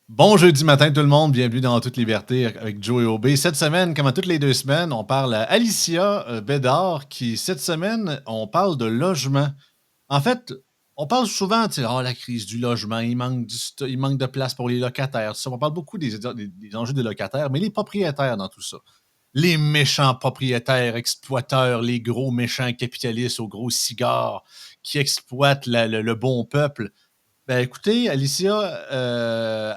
Bon jeudi matin tout le monde, bienvenue dans Toute liberté avec Joe et OB. Cette semaine, comme à toutes les 2 semaines, on parle à Alicia, Bédard qui cette semaine, on parle de logement. En fait, on parle souvent, tu sais: «Ah, la crise du logement, il manque de place pour les locataires», tout ça. On parle beaucoup des enjeux des locataires, mais les propriétaires dans tout ça. Les méchants propriétaires exploiteurs, les gros méchants capitalistes aux gros cigares qui exploitent le bon peuple. Ben, écoutez, Alicia,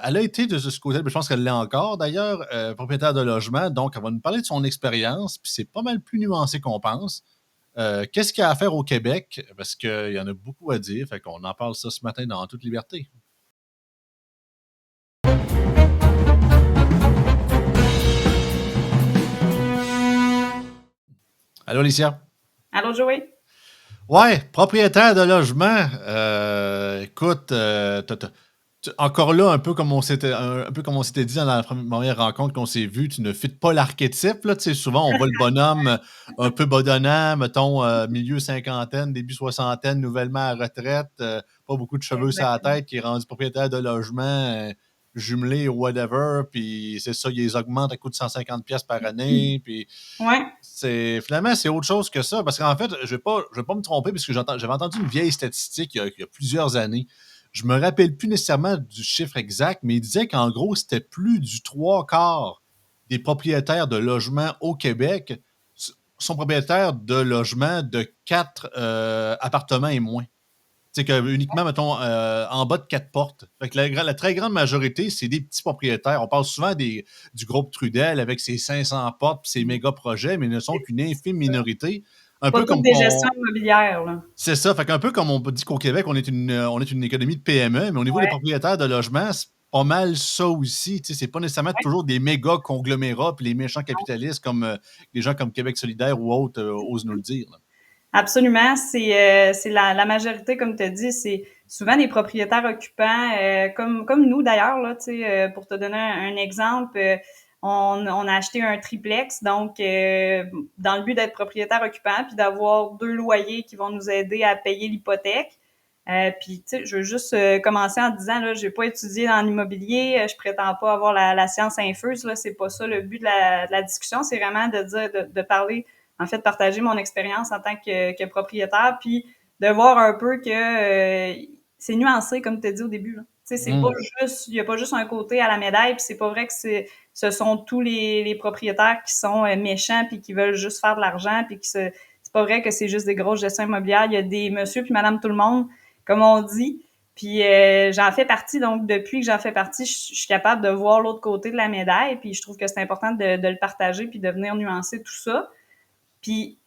elle a été de ce côté, je pense qu'elle l'est encore d'ailleurs, propriétaire de logement, donc elle va nous parler de son expérience, puis c'est pas mal plus nuancé qu'on pense. Qu'est-ce qu'il y a à faire au Québec? Parce qu'il y en a beaucoup à dire, fait qu'on en parle ça ce matin dans toute liberté. Allô, Alicia? Allô, Joey? Ouais, propriétaire de logement, écoute, encore là, un peu comme on s'était dit dans la première rencontre qu'on s'est vu, tu ne fites pas l'archétype, là. Tu sais, souvent, on voit le bonhomme un peu bedonnant, mettons, milieu cinquantaine, début soixantaine, nouvellement à la retraite, pas beaucoup de cheveux sur la Exactement. tête, qui est rendu propriétaire de logement, jumelé ou whatever, puis c'est ça, il les augmente à coût de 150 pièces par année, puis Ouais. finalement, c'est autre chose que ça. Parce qu'en fait, je vais pas me tromper parce que j'avais entendu une vieille statistique il y a plusieurs années. Je me rappelle plus nécessairement du chiffre exact, mais il disait qu'en gros, c'était plus du trois quarts des propriétaires de logements au Québec sont propriétaires de logements de quatre appartements et moins. C'est que uniquement, mettons, en bas de quatre portes. Fait que la très grande majorité, c'est des petits propriétaires. On parle souvent du groupe Trudel avec ses 500 portes et ses méga projets, mais ils ne sont qu'une infime minorité. Un Pas peu toutes comme des gestions qu'on. immobilières, là. C'est ça. Fait qu'un peu comme on dit qu'au Québec, on est une économie de PME, mais au niveau des Ouais. propriétaires de logements, c'est pas mal ça aussi. Tu sais, c'est pas nécessairement Ouais. toujours des méga conglomérats puis les méchants capitalistes comme les gens comme Québec solidaire ou autres osent nous le dire, là. Absolument. C'est la majorité, comme tu as dit, c'est souvent des propriétaires occupants, comme nous d'ailleurs, là, tu sais, pour te donner un exemple, on a acheté un triplex, donc dans le but d'être propriétaire occupant, puis d'avoir 2 loyers qui vont nous aider à payer l'hypothèque. Puis, tu sais, je veux juste commencer en disant, là, j'ai pas étudié dans l'immobilier, je prétends pas avoir la science infuse, là, c'est pas ça le but de la discussion, c'est vraiment de dire, de parler, en fait, partager mon expérience en tant que propriétaire, puis de voir un peu que c'est nuancé, comme tu as dit au début, là. Tu sais, c'est pas Mm. juste, il y a pas juste un côté à la médaille, puis c'est pas vrai que ce sont tous les propriétaires qui sont méchants puis qui veulent juste faire de l'argent, puis c'est pas vrai que c'est juste des grosses gestions immobilières. Il y a des monsieur puis madame tout le monde, comme on dit. Puis j'en fais partie, donc depuis que j'en fais partie, je suis capable de voir l'autre côté de la médaille, puis je trouve que c'est important de le partager puis de venir nuancer tout ça. Puis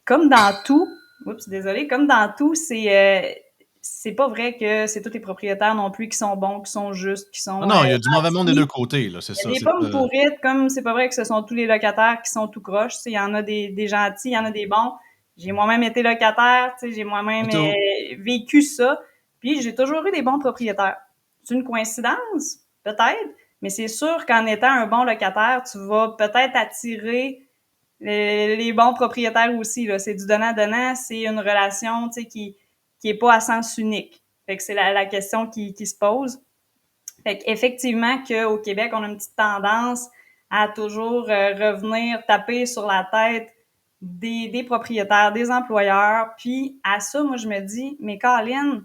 comme dans tout, oups, désolé, comme dans tout, c'est pas vrai que c'est tous les propriétaires non plus qui sont bons, qui sont justes, qui Non, sont non, il y a du mauvais monde des deux gentils. côtés, là, c'est Il ça. y a des C'est pommes pas. pourrites, comme c'est pas vrai que ce sont tous les locataires qui sont tout croches. Tu sais, il y en a des gentils, il y en a des bons. J'ai moi-même été locataire, tu sais, j'ai moi-même Tout. vécu ça. Puis j'ai toujours eu des bons propriétaires. C'est une coïncidence, peut-être, mais c'est sûr qu'en étant un bon locataire, tu vas peut-être attirer les bons propriétaires aussi. Là. C'est du donnant-donnant, c'est une relation, tu sais, qui est pas à sens unique. Fait que c'est la question qui se pose. Fait qu'effectivement qu'au Québec, on a une petite tendance à toujours revenir taper sur la tête des propriétaires, des employeurs. Puis à ça, moi, je me dis, mais Colin,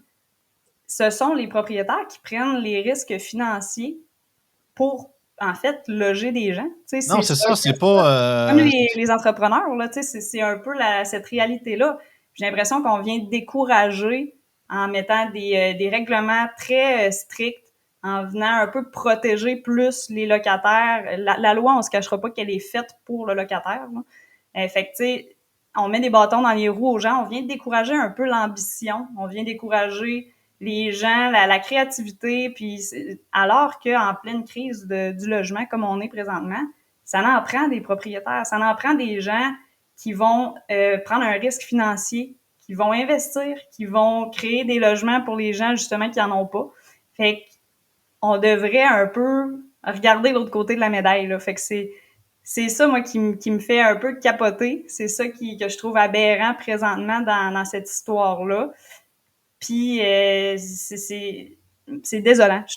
ce sont les propriétaires qui prennent les risques financiers pour, en fait, loger des gens. Tu sais, Non, c'est c'est un ça, peu c'est ça. Comme pas. les entrepreneurs, là, tu sais, c'est un peu cette réalité-là. J'ai l'impression qu'on vient décourager en mettant des règlements très stricts, en venant un peu protéger plus les locataires. La loi, on se cachera pas qu'elle est faite pour le locataire, là. Fait que, tu sais, on met des bâtons dans les roues aux gens, on vient décourager un peu l'ambition, on vient décourager les gens, la créativité, puis alors qu'en pleine crise du logement comme on est présentement, ça en prend des propriétaires, ça en prend des gens qui vont prendre un risque financier, qui vont investir, qui vont créer des logements pour les gens justement qui en ont pas. Fait qu'on devrait un peu regarder l'autre côté de la médaille, là. Fait que c'est ça, moi, qui me fait un peu capoter. C'est ça que je trouve aberrant présentement dans cette histoire-là. Puis, c'est désolant. Je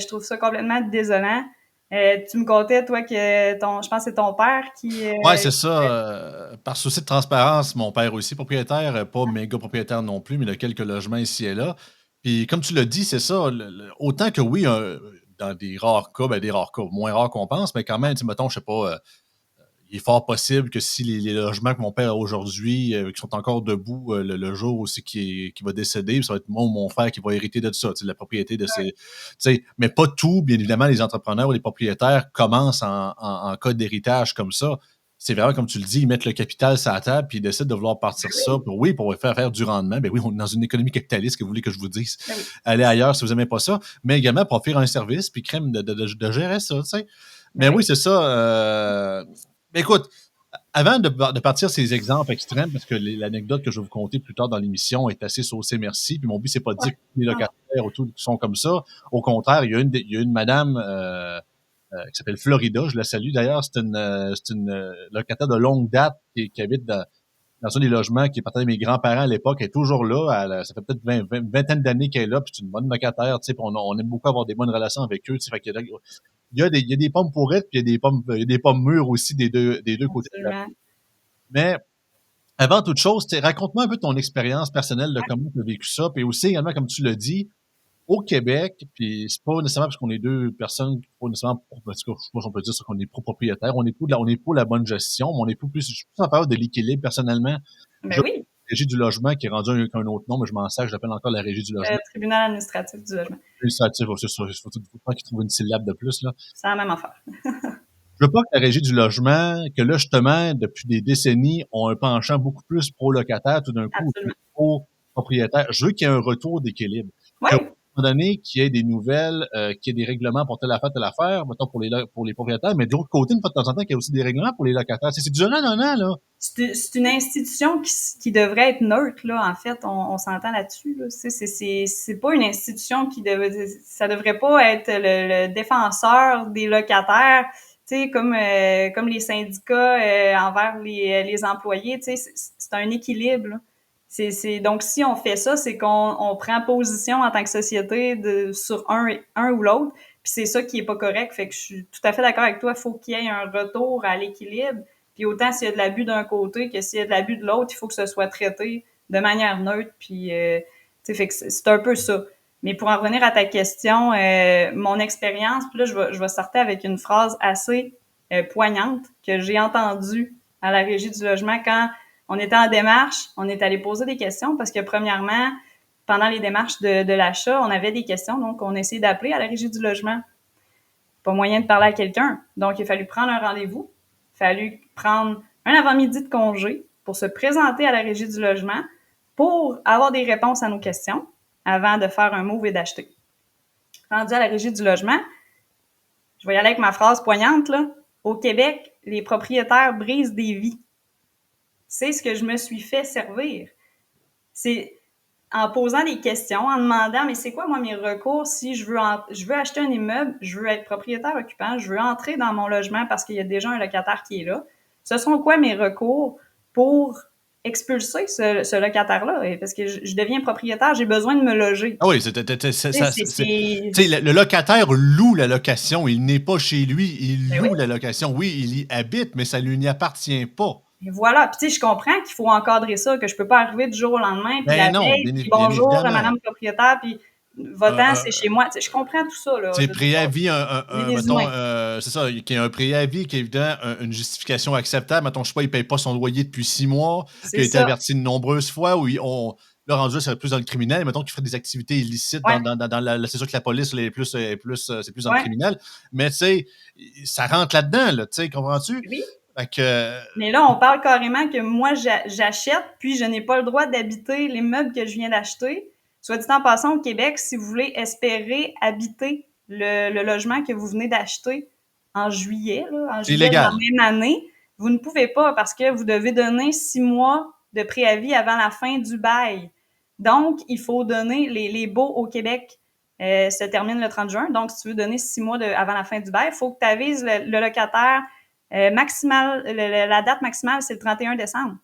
trouve ça complètement désolant. Tu me contais, toi, que je pense que c'est ton père qui... Ouais, c'est ça. Par souci de transparence, mon père aussi, propriétaire, pas méga propriétaire non plus, mais il a quelques logements ici et là. Puis comme tu l'as dit, c'est ça. Autant que oui, dans des rares cas, moins rares qu'on pense, mais quand même, tu sais, mettons, je sais pas, il est fort possible que si les logements que mon père a aujourd'hui, qui sont encore debout le jour aussi qui va décéder, ça va être moi ou mon frère qui va hériter de ça, tu sais, de la propriété de ces. Tu sais, mais pas tout, bien évidemment, les entrepreneurs ou les propriétaires commencent en cas d'héritage comme ça. C'est vraiment comme tu le dis, ils mettent le capital sur la table puis ils décident de vouloir partir ça. Pour faire du rendement. Ben oui, on est dans une économie capitaliste, que vous voulez que je vous dise. Ben oui, Allez ailleurs si vous n'aimez pas ça, mais également pour offrir un service puis crème de gérer ça, tu sais. ben Mais oui, oui. c'est ça. Mais écoute, avant de partir ces exemples extrêmes, parce que l'anecdote que je vais vous conter plus tard dans l'émission est assez saucée, merci. Puis mon but, c'est pas de dire Ouais. que tous les Non, locataires ou tout sont comme ça. Au contraire, il y a une madame qui s'appelle Florida, je la salue d'ailleurs. C'est une locataire de longue date qui habite dans un des logements qui appartenait à mes grands-parents à l'époque. Elle est toujours là. Ça fait peut-être une vingtaine d'années qu'elle est là. Puis c'est une bonne locataire. Tu sais, puis on aime beaucoup avoir des bonnes relations avec eux. Tu sais, fait qu'il y a, il y a des pommes pourrettes, puis il y a des pommes mûres aussi des deux côtés de la rue. absolument. Mais avant toute chose, raconte-moi un peu ton expérience personnelle de comment tu as vécu ça, puis aussi également, comme tu l'as dit, au Québec, puis c'est pas nécessairement parce qu'on est deux personnes, pas nécessairement, parce que je pense qu'on peut dire ça qu'on est propriétaire, on est pour la bonne gestion, mais on est je suis plus en faveur de l'équilibre personnellement. Je Ben oui, la régie du logement qui est rendu un autre nom, mais je m'en sers, je l'appelle encore la régie du logement. tribunal administratif du logement. Administratif, c'est ça, faut pas qu'il trouve une syllabe de plus, là. C'est la même affaire. Je veux pas que la régie du logement, que là, justement, depuis des décennies, ont un penchant beaucoup plus pro-locataire, tout d'un coup, Absolument. pro-propriétaire. Je veux qu'il y ait un retour d'équilibre. Oui, Qu'à un moment donné, qu'il y ait des nouvelles, qu'il y ait des règlements pour telle affaire, mettons pour les propriétaires, mais de l'autre côté, une fois de temps en temps, qu'il y ait aussi des règlements pour les locataires. C'est du donnant-donnant, là. c'est une institution qui devrait être neutre, là, en fait, on s'entend là-dessus. Là. C'est pas une institution ça devrait pas être le défenseur des locataires, tu sais, comme les syndicats envers les employés, tu sais, c'est un équilibre. Là. Donc, si on fait ça, c'est qu'on prend position en tant que société sur un ou l'autre, puis c'est ça qui est pas correct. Fait que je suis tout à fait d'accord avec toi, il faut qu'il y ait un retour à l'équilibre. Puis autant s'il y a de l'abus d'un côté que s'il y a de l'abus de l'autre, il faut que ce soit traité de manière neutre. Puis, fait que c'est un peu ça. Mais pour en revenir à ta question, mon expérience, puis là, je vais sortir avec une phrase assez poignante que j'ai entendue à la Régie du logement quand on était en démarche, on est allé poser des questions parce que premièrement, pendant les démarches de l'achat, on avait des questions, donc on a essayé d'appeler à la Régie du logement. Pas moyen de parler à quelqu'un. Donc, il a fallu prendre un rendez-vous. Il a fallu prendre un avant-midi de congé pour se présenter à la Régie du logement pour avoir des réponses à nos questions avant de faire un move et d'acheter. Rendu à la Régie du logement, je vais y aller avec ma phrase poignante, là. Au Québec, les propriétaires brisent des vies. C'est ce que je me suis fait servir. C'est en posant des questions, en demandant, mais c'est quoi, moi, mes recours si je veux acheter un immeuble, je veux être propriétaire occupant, je veux entrer dans mon logement parce qu'il y a déjà un locataire qui est là. Ce sont quoi mes recours pour expulser ce locataire-là? Parce que je deviens propriétaire, j'ai besoin de me loger. Ah oui, tu sais, le locataire loue la location. Il n'est pas chez lui, il Ben oui. loue la location. Oui, il y habite, mais ça lui n'y appartient pas. Et voilà. Puis tu sais, je comprends qu'il faut encadrer ça, que je peux pas arriver du jour au lendemain, puis Ben la non, veille, puis bien bonjour, évidemment. madame propriétaire, puis votant, c'est chez moi. Tu sais, je comprends tout ça, là. Tu sais, préavis, On est des mettons, humains. c'est ça, qu'il y a un préavis qui est évident, une justification acceptable. Mettons, je sais pas, il ne paye pas son loyer depuis 6 mois, C'est qu'il a été ça. averti de nombreuses fois, là, rendu là, c'est plus dans le criminel. Mettons qu'il ferait des activités illicites Ouais. c'est sûr que la police, là, c'est plus dans le Ouais. criminel. Mais tu sais, ça rentre là-dedans, là, tu sais, comprends-tu? Oui. Fait que, Mais là, on parle carrément que moi, j'achète, puis je n'ai pas le droit d'habiter l'immeuble que je viens d'acheter. Soit dit en passant, au Québec, si vous voulez espérer habiter le logement que vous venez d'acheter en c'est juillet de la illégal. même année, vous ne pouvez pas parce que vous devez donner 6 mois de préavis avant la fin du bail. Donc, il faut donner les baux au Québec se terminent le 30 juin. Donc, si tu veux donner 6 mois avant la fin du bail, il faut que tu avises le locataire la date maximale, c'est le 31 décembre.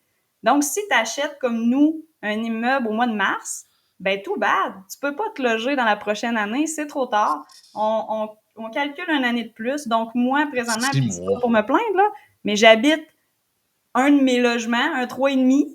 Donc, si tu achètes comme nous un immeuble au mois de mars, ben tout bad, tu peux pas te loger dans la prochaine année, c'est trop tard. On calcule une année de plus. Donc moi, présentement, Six puis c'est pas mois. pour me plaindre, là, mais j'habite un de mes logements, un 3,5,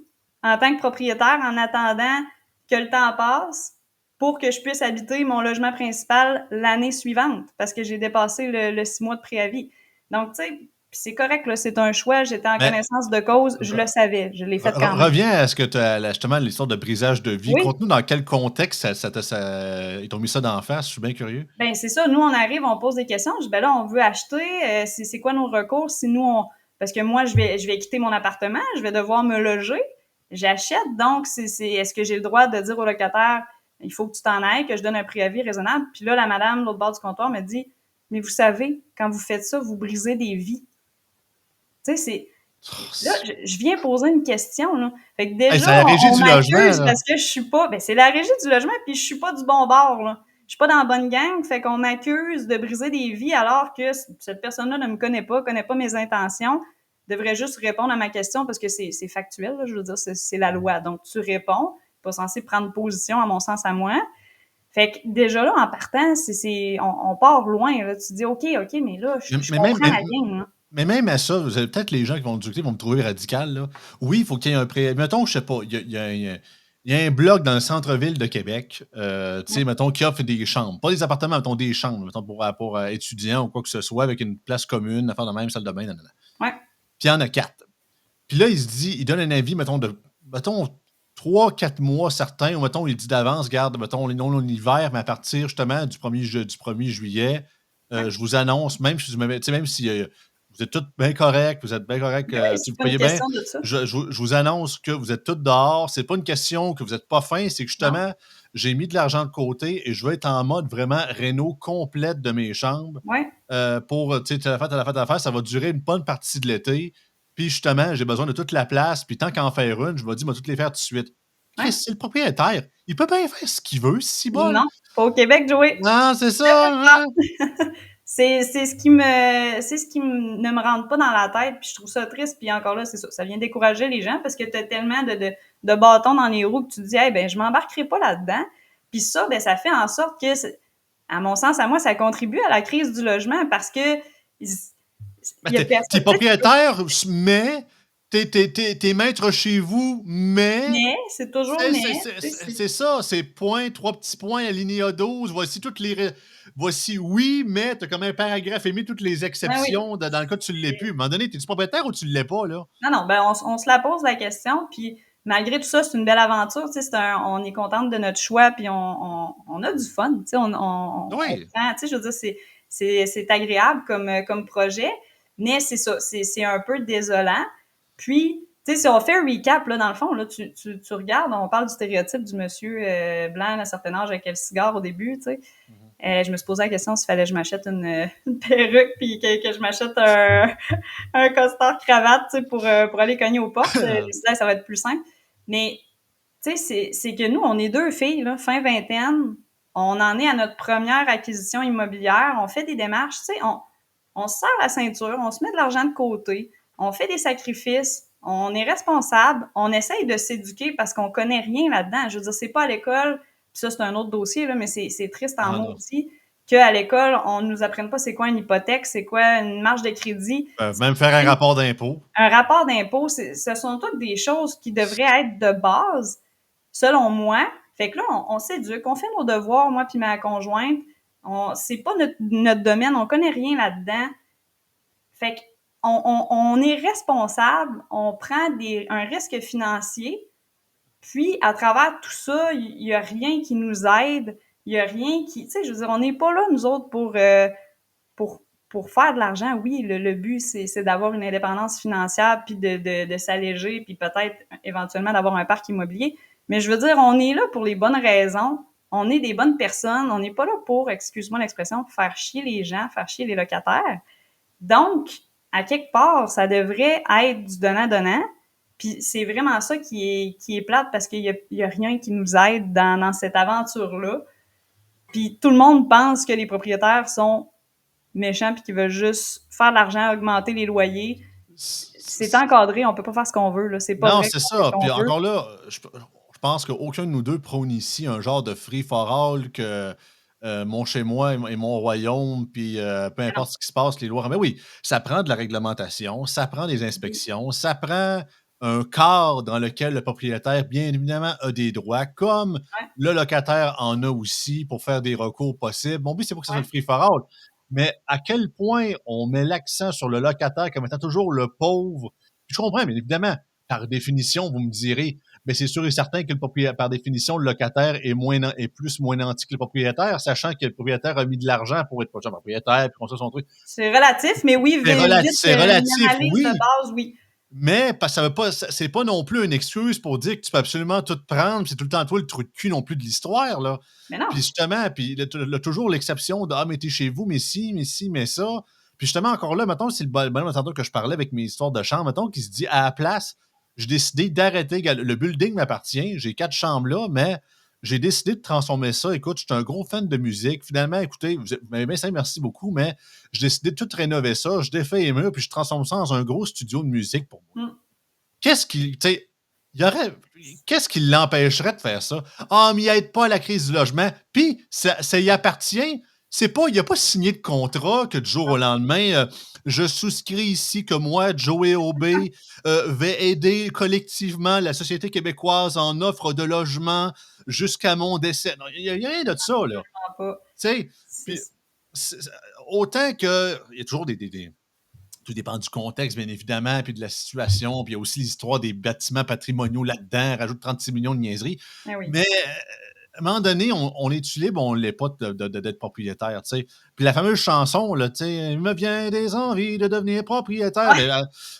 en tant que propriétaire, en attendant que le temps passe pour que je puisse habiter mon logement principal l'année suivante, parce que j'ai dépassé le 6 mois de préavis. Donc, tu sais, c'est correct, là, c'est un choix, j'étais en Mais connaissance de cause, je le savais, je l'ai fait quand même. reviens à ce que tu as justement l'histoire de brisage de vie. Oui, Conte-nous dans quel contexte ils t'ont mis ça d'en face, je suis bien curieux. ben c'est ça. Nous, on arrive, on pose des questions. Je dis, ben là, on veut acheter. C'est quoi nos recours si nous, parce que moi, je vais quitter mon appartement, je vais devoir me loger. J'achète, donc est-ce que j'ai le droit de dire au locataire, il faut que tu t'en ailles, que je donne un préavis raisonnable. Puis là, la madame, l'autre bord du comptoir, me dit, mais vous savez, quand vous faites ça, vous brisez des vies. Tu sais, là, Oh, je viens poser une question, là. Fait que hey, déjà, c'est la régie on du logement, m'accuse là. parce que je suis pas, ben c'est la régie du logement, puis je suis pas du bon bord, là. Je suis pas dans la bonne gang, fait qu'on m'accuse de briser des vies alors que cette personne-là ne me connaît pas mes intentions, devrait juste répondre à ma question parce que c'est factuel, là, je veux dire, c'est la loi. Donc, tu réponds, pas censé prendre position, à mon sens, à moi. Fait que déjà là, en partant, on part loin, là. Tu te dis, OK, mais là, Mais, je mais même, comprends mais, la game, là. mais même à ça, peut-être les gens qui vont nous écouter vont me trouver radical, là. Oui, il faut qu'il y ait un pré. Mettons, je sais pas, il y a un bloc dans le centre-ville de Québec, tu sais, mettons, qui offre des chambres. Pas des appartements, mettons, des chambres, mettons, pour étudiants ou quoi que ce soit, avec une place commune, affaire de même, salle de bain, nanana. Ouais, Puis il y en a quatre. Puis là, il donne un avis, mettons, 3, 4 mois certains, ou mettons, il dit d'avance, garde, mettons, non l'hiver, mais à partir justement du 1er juillet, ouais. je vous annonce, même si, même si vous êtes tous bien corrects, vous êtes bien corrects, Mais oui, si c'est vous pas une payez bien, question de ça. je vous annonce que vous êtes tous dehors. C'est pas une question que vous n'êtes pas fin, c'est que Non? justement, j'ai mis de l'argent de côté et je vais être en mode vraiment réno complète de mes chambres Ouais. pour, tu sais, à la fête, ça va durer une bonne partie de l'été. Puis justement, j'ai besoin de toute la place. Puis tant qu'en faire une, je me dis, moi, toutes les faire tout de suite. Chris, Ouais. c'est le propriétaire. Il peut bien faire ce qu'il veut, si bol. Non, pas au Québec, Joey. Non, c'est ça. Hein? C'est ce qui ne me rentre pas dans la tête, puis je trouve ça triste, puis encore là, c'est ça, ça vient décourager les gens parce que tu as tellement de bâtons dans les roues que tu te dis, hey, ben, je m'embarquerai pas là-dedans. Puis ça, ben, ça fait en sorte que, à mon sens, à moi, ça contribue à la crise du logement parce que il Ben, y a t'es personne, tu sais, propriétaire, mais t'es maître chez vous, mais mais, c'est toujours mais, tu sais, c'est ça, c'est point, trois petits points alignés à 12. Voici toutes les. Voici oui, mais t'as comme un paragraphe émis toutes les ben oui. exceptions dans le cas où tu ne l'es plus. À un moment donné, t'es-tu propriétaire ou tu ne l'es pas, là? Non, ben on se la pose la question, puis malgré tout ça, c'est une belle aventure, tu sais, on est contente de notre choix, puis on a du fun, tu sais, on Oui. prend, tu sais, je veux dire, c'est agréable comme projet, mais c'est ça, c'est un peu désolant. Puis, tu sais, si on fait un recap, là, dans le fond, là, tu regardes, on parle du stéréotype du monsieur blanc d'un certain âge avec le cigare au début, tu sais. Mhm. Je me suis posé la question s'il fallait que je m'achète une perruque puis que je m'achète un costard cravate, tu sais, pour aller cogner aux portes. J'ai dit, là, ça va être plus simple. Mais, tu sais, c'est que nous, on est deux filles, là, fin vingtaine. On en est à notre première acquisition immobilière. On fait des démarches, tu sais, on se serre la ceinture, on se met de l'argent de côté, on fait des sacrifices, on est responsable, on essaye de s'éduquer parce qu'on connaît rien là-dedans. Je veux dire, c'est pas à l'école, puis ça, c'est un autre dossier, là, mais c'est triste en Ah non. maudit qu'à l'école, on nous apprenne pas c'est quoi une hypothèque, c'est quoi une marge de crédit. Même faire un rapport d'impôt. Un rapport d'impôt, ce sont toutes des choses qui devraient être de base, selon moi. Fait que là, on s'éduque, on fait nos devoirs, moi puis ma conjointe. C'est pas notre domaine, on connaît rien là-dedans. Fait on est responsable, on prend un risque financier, puis à travers tout ça, il y a rien qui nous aide, il y a rien qui, tu sais, je veux dire, on n'est pas là nous autres pour pour faire de l'argent. Oui, le but c'est d'avoir une indépendance financière puis de s'alléger puis peut-être éventuellement d'avoir un parc immobilier. Mais je veux dire, on est là pour les bonnes raisons. On est des bonnes personnes. On n'est pas là pour, excuse-moi l'expression, faire chier les gens, faire chier les locataires. Donc, à quelque part, ça devrait être du donnant-donnant. Puis c'est vraiment ça qui est plate parce qu'il y a rien qui nous aide dans cette aventure-là. Puis tout le monde pense que les propriétaires sont méchants puis qu'ils veulent juste faire de l'argent, augmenter les loyers. C'est encadré, on peut pas faire ce qu'on veut, là. C'est pas Non, vrai c'est qu'on fait ce ça. qu'on Puis veut. encore là, je pense qu'aucun de nous 2 prône ici un genre de free for all que, mon chez moi et mon royaume, puis, peu Mais non. importe ce qui se passe, les lois mais oui, ça prend de la réglementation, ça prend des Oui. inspections, ça prend un cadre dans lequel le propriétaire, bien évidemment, a des droits, comme Ouais, le locataire en a aussi pour faire des recours possibles. Mon but, c'est pas que ça soit ouais. le free for all, mais à quel point on met l'accent sur le locataire comme étant toujours le pauvre. Je comprends, bien évidemment, par définition, vous me direz, mais c'est sûr et certain que le propriétaire, par définition, le locataire est plus moins nanti que le propriétaire, sachant que le propriétaire a mis de l'argent pour être propriétaire, puis construire son truc. C'est relatif, mais oui, vite, C'est une relatif, analyse de oui, base, oui. mais ça veut pas, c'est pas non plus une excuse pour dire que tu peux absolument tout prendre, c'est tout le temps toi le trou de cul non plus de l'histoire, là. Mais non. Puis justement, puis il y a toujours l'exception de ah, mais t'es chez vous, mais si, mais si, mais ça. Puis justement, encore là, mettons, c'est le bonhomme entendeur que je parlais avec mes histoires de chambre, mettons, qui se dit à la place, j'ai décidé d'arrêter, le building m'appartient, j'ai 4 chambres là, mais j'ai décidé de transformer ça. Écoute, je suis un gros fan de musique. Finalement, écoutez, vous m'avez bien ça, merci beaucoup, mais j'ai décidé de tout rénover ça. Je défais les murs, puis je transforme ça en un gros studio de musique pour moi. Mm. Qu'est-ce qui, tu sais, il y aurait, qu'est-ce qui l'empêcherait de faire ça? Ah, mais il aide pas à la crise du logement. Puis, ça y appartient. C'est pas, il a pas signé de contrat que du jour au lendemain, je souscris ici que moi, Joey Aubé, vais aider collectivement la société québécoise en offre de logement jusqu'à mon décès. Non, il y a rien de ça, là. Absolument pas. Tu sais, puis, C'est c'est- autant que, il y a toujours tout dépend du contexte, bien évidemment, puis de la situation. Puis il y a aussi l'histoire des bâtiments patrimoniaux là-dedans, rajoute 36 millions de niaiseries. eh oui. Mais à un moment donné, on est-tu libre, on ne l'est pas d'être propriétaire, tu sais. Puis la fameuse chanson, là, tu sais, il me vient des envies de devenir propriétaire. Ouais,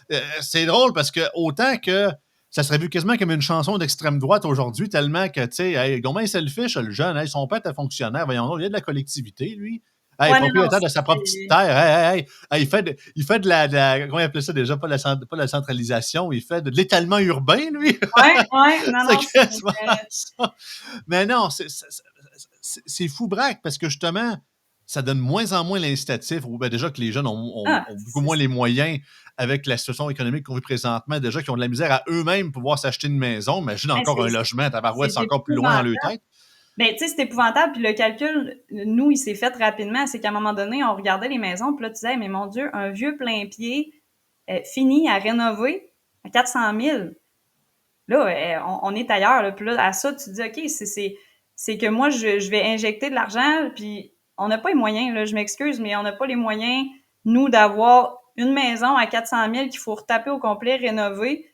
Mais, c'est drôle parce que autant que ça serait vu quasiment comme une chanson d'extrême droite aujourd'hui, tellement que, tu sais, hey, comment il selfish, le jeune, hey, son père était fonctionnaire, voyons donc, il y a de la collectivité, lui. Hey, ouais, non, non, propriétaire de sa propre petite c'est terre. Hey, hey, hey. Hey, il fait comment il appelait ça déjà? Pas la centralisation, il fait de l'étalement urbain, lui. ouais, ouais, non, C'est non, quasiment ça. Mais non, c'est fou braque parce que justement, ça donne moins en moins l'incitatif. Ou ben déjà que les jeunes ont beaucoup moins c'est les moyens avec la situation économique qu'on vit présentement, déjà qui ont de la misère à eux-mêmes pouvoir s'acheter une maison. Imagine hey, encore un logement, tabarouette, c'est c'est encore plus loin dans épouvantable. leur tête. Ben, tu sais, c'est épouvantable. Puis le calcul, nous, il s'est fait rapidement. C'est qu'à un moment donné, on regardait les maisons, puis là, tu disais, mais mon Dieu, un vieux plein pied fini à rénover à 400 000. Là, on est ailleurs. Là. Puis là, à ça, tu te dis, OK, c'est que moi, je vais injecter de l'argent, puis on n'a pas les moyens, là, je m'excuse, mais on n'a pas les moyens, nous, d'avoir une maison à 400 000 qu'il faut retaper au complet, rénover.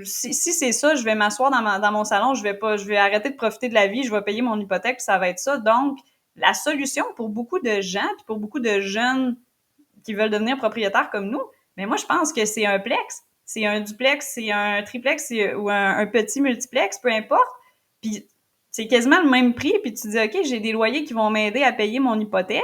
Si c'est ça, je vais m'asseoir dans mon salon, je vais arrêter de profiter de la vie, je vais payer mon hypothèque, puis ça va être ça. Donc, la solution pour beaucoup de gens, puis pour beaucoup de jeunes qui veulent devenir propriétaires comme nous, mais moi, je pense que c'est un plex, c'est un duplex, c'est un triplex ou un petit multiplex, peu importe. Puis c'est quasiment le même prix, puis tu dis, OK, j'ai des loyers qui vont m'aider à payer mon hypothèque,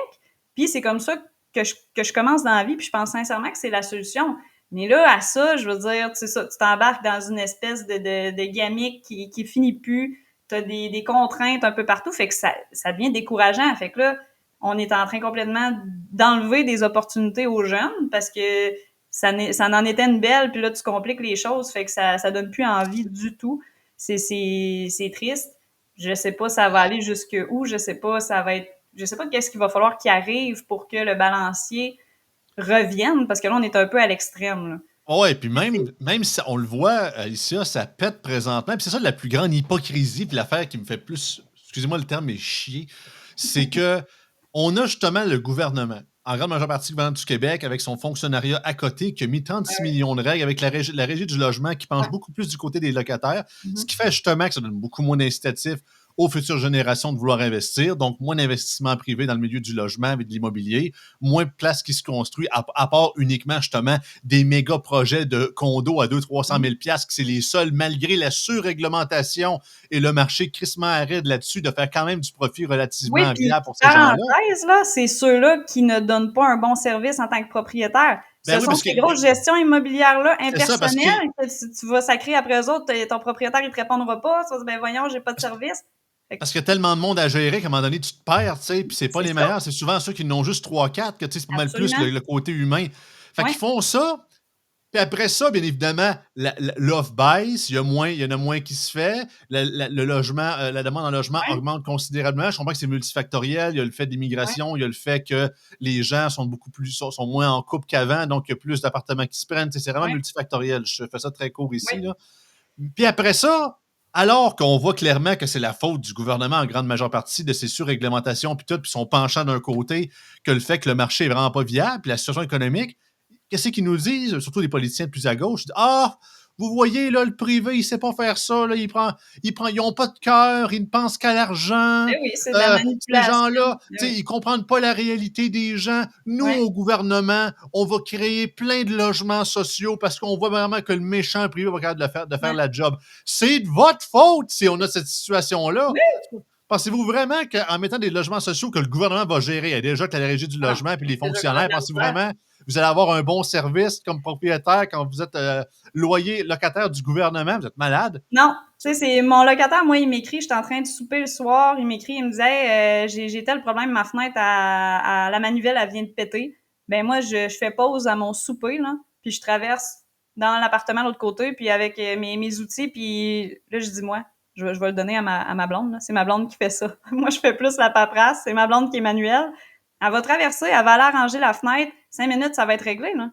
puis c'est comme ça que je commence dans la vie, puis je pense sincèrement que c'est la solution. Mais là, à ça, je veux dire, tu sais ça, tu t'embarques dans une espèce de gamique qui finit plus, tu as des contraintes un peu partout, fait que ça devient décourageant. Fait que là, on est en train complètement d'enlever des opportunités aux jeunes parce que ça en était une belle, puis là, tu compliques les choses, fait que ça donne plus envie du tout. C'est triste. Je sais pas ça va aller jusque où, je sais pas ça va être, je sais pas qu'est-ce qu'il va falloir qu'il arrive pour que le balancier revienne, parce que là, on est un peu à l'extrême, là. Ouais, puis même si on le voit, Alicia, ça pète présentement. Puis c'est ça la plus grande hypocrisie, puis l'affaire qui me fait plus, excusez-moi le terme, mais chier, c'est que on a justement le gouvernement, en grande majeure partie le gouvernement du Québec, avec son fonctionnariat à côté, qui a mis 36 Ouais, millions de règles, avec la régie du logement qui penche ouais. beaucoup plus du côté des locataires, ce Mhm. qui fait justement que ça donne beaucoup moins d'incitatifs aux futures générations de vouloir investir, donc moins d'investissement privé dans le milieu du logement et de l'immobilier, moins de places qui se construisent, à part uniquement justement des méga projets de condos à 200 000 Mhm. 300 000 que c'est les seuls, malgré la surréglementation et le marché crissement aride là-dessus, de faire quand même du profit Oui, relativement puis viable pour ces gens-là. parenthèse, là, c'est ceux-là qui ne donnent pas un bon service en tant que propriétaire. Ben Ce oui, sont parce que ces grosses gestions immobilières-là c'est ça, parce que impersonnelles que tu vas sacrer après eux autres, ton propriétaire, il te répondra pas, tu vas dire, ben voyons, j'ai pas de service. Fait que parce qu'il y a tellement de monde à gérer qu'à un moment donné, tu te perds, tu sais, puis c'est pas c'est les ça, meilleurs, c'est souvent ceux qui n'ont juste trois quatre que, tu sais, c'est pas mal plus absolument. le côté humain. Fait qu'ils Ouais. font ça, Puis après ça, bien évidemment, l'offre baisse, il y en a moins qui se fait, le logement, la demande en logement Ouais, augmente considérablement. Je comprends que c'est multifactoriel. Il y a le fait de ouais, l'immigration, il y a le fait que les gens sont moins en couple qu'avant, donc il y a plus d'appartements qui se prennent. Tu sais, c'est vraiment ouais, multifactoriel. Je fais ça très court ici, oui, là. Puis après ça, alors qu'on voit clairement que c'est la faute du gouvernement en grande majeure partie de ses surréglementations puis tout, puis son penchant d'un côté, que le fait que le marché est vraiment pas viable, puis la situation économique, qu'est-ce qu'ils nous disent, surtout les politiciens plus à gauche? Ah, vous voyez, là, le privé, il sait pas faire ça, là, ils n'ont pas de cœur, ils ne pensent qu'à l'argent. ben oui, c'est de la Ces manipulation. gens-là, Ben tu sais, oui, ils comprennent pas la réalité des gens. Nous, ouais, au gouvernement, on va créer plein de logements sociaux parce qu'on voit vraiment que le méchant privé va capable de faire ouais. la job. C'est de votre faute si on a cette situation-là. Oui! Pensez-vous vraiment qu'en mettant des logements sociaux que le gouvernement va gérer, il y a déjà que la régie du Ah non, logement puis les déjà qu'on a de fonctionnaires, la pensez-vous misère. vraiment que vous allez avoir un bon service comme propriétaire quand vous êtes locataire du gouvernement? Vous êtes malade? Non, tu sais, c'est mon locataire, moi, il m'écrit, j'étais en train de souper le soir, il m'écrit, il me disait, hey, j'ai tel problème, ma fenêtre à la manivelle, elle vient de péter. Ben moi, je fais pause à mon souper, là, puis je traverse dans l'appartement de l'autre côté, puis avec mes outils, puis là, je dis, moi, je vais le donner à ma blonde, là. C'est ma blonde qui fait ça. Moi, je fais plus la paperasse, c'est ma blonde qui est manuelle. Elle va traverser, elle va aller arranger la fenêtre, 5 minutes, ça va être réglé, là.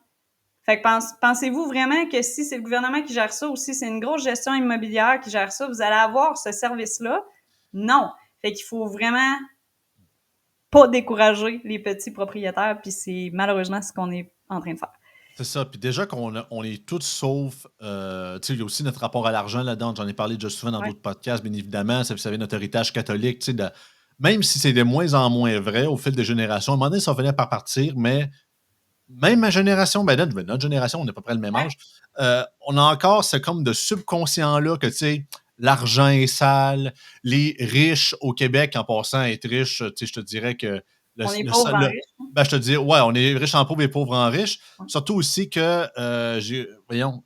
Fait que pensez-vous vraiment que si c'est le gouvernement qui gère ça ou si c'est une grosse gestion immobilière qui gère ça, vous allez avoir ce service-là? Non. Fait qu'il faut vraiment pas décourager les petits propriétaires, puis c'est malheureusement ce qu'on est en train de faire. C'est ça. Puis déjà on est tous sauf. Tu sais, il y a aussi notre rapport à l'argent là-dedans. J'en ai parlé déjà souvent dans Ouais. d'autres podcasts, bien évidemment. Ça, vous savez, notre héritage catholique, tu sais, même si c'est de moins en moins vrai au fil des générations, à un moment donné, ça va finir par partir, mais même ma génération, ben notre génération, on est à peu près le même Ouais. âge, on a encore ce comme de subconscient-là que, tu sais, l'argent est sale, les riches au Québec, en passant, être riche, tu sais, je te dirais que On est pauvres en riche. ben, je te dis, ouais, on est riche en pauvre et pauvre en riche. Ouais. Surtout aussi que, voyons,